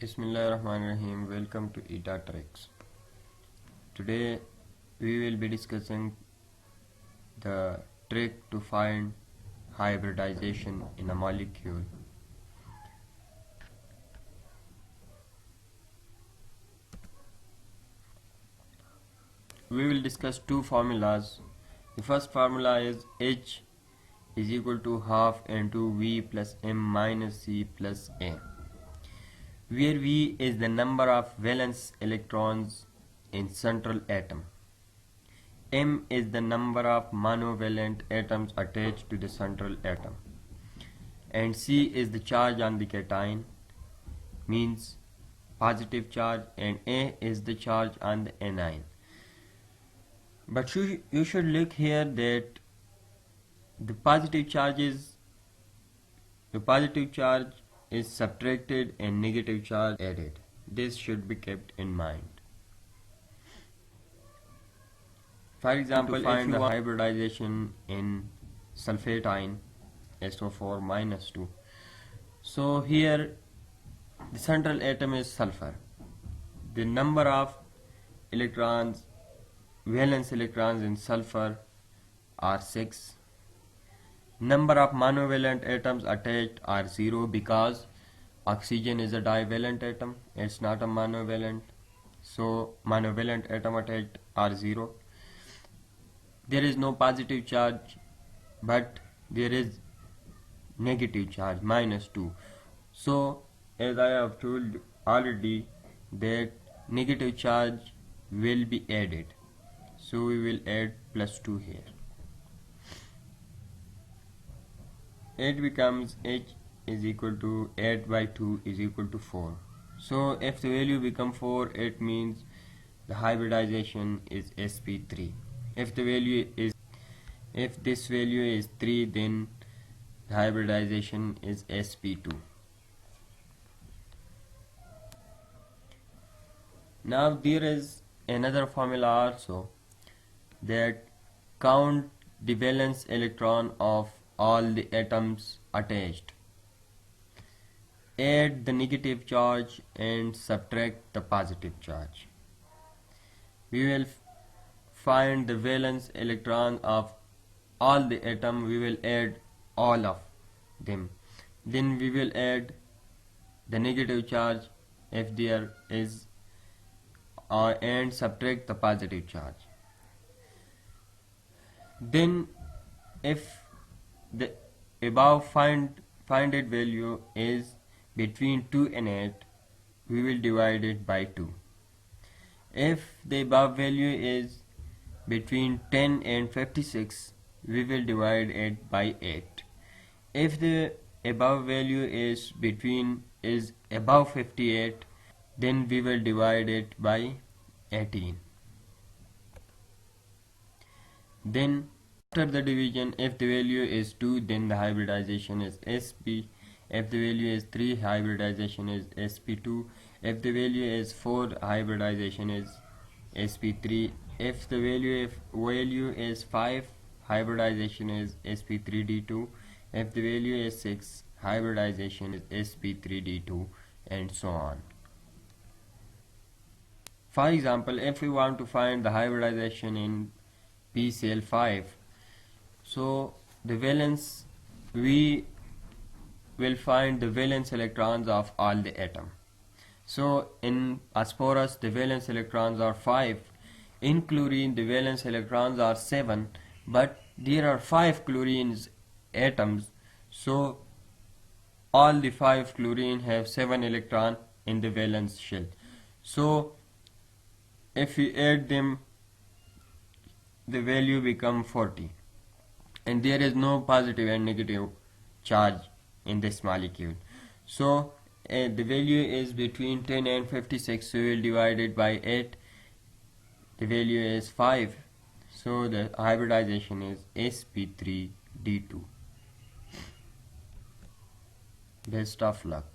Bismillahirrahmanirrahim. Welcome to ETA Tricks. Today we will be discussing the trick to find hybridization in a molecule. We will discuss two formulas. The first formula is H is equal to half N2V plus M minus C plus A, where V is the number of valence electrons in central atom. M is the number of monovalent atoms attached to the central atom, and C is the charge on the cation, means positive charge, and A is the charge on the anion. But you should look here that the positive charge is subtracted and negative charge added. This should be kept in mind. For example, find the hybridization in sulfate ion SO4 minus 2. So here the central atom is sulfur. The number of electrons, valence electrons in sulfur are 6. Number of monovalent atoms attached are 0 because oxygen is a divalent atom, it's not a monovalent. So monovalent atom attached are 0. There is no positive charge, but there is negative charge, minus 2. So as I have told already that negative charge will be added. So we will add plus 2 here. It becomes H is equal to 8 by 2 is equal to 4. So if the value become 4, it means the hybridization is sp3. If this value is 3, then the hybridization is sp2. Now there is another formula also that count the valence electron of all the atoms attached, add the negative charge and subtract the positive charge. We will find the valence electron of all the atom. We will add all of them. Then we will add the negative charge if there is, and subtract the positive charge. Then if the above finded value is between 2 and 8, we will divide it by 2. If the above value is between 10 and 56, we will divide it by 8. If the above value is above 58, then we will divide it by 18. Then after the division, if the value is 2, then the hybridization is sp. If the value is 3, hybridization is sp2. If the value is 4, hybridization is sp3. If the value is 5, hybridization is sp3d2. If the value is 6, hybridization is sp3d2, and so on. For example, if we want to find the hybridization in PCl5, so the valence, we will find the valence electrons of all the atom. So in phosphorus the valence electrons are 5. In chlorine the valence electrons are 7, but there are 5 chlorine atoms, so all the 5 chlorine have 7 electron in the valence shell. So if we add them, the value become 40, and there is no positive and negative charge in this molecule. So the value is between 10 and 56, so we will divide it by 8. The value is 5, so the hybridization is sp3d2. Best of luck.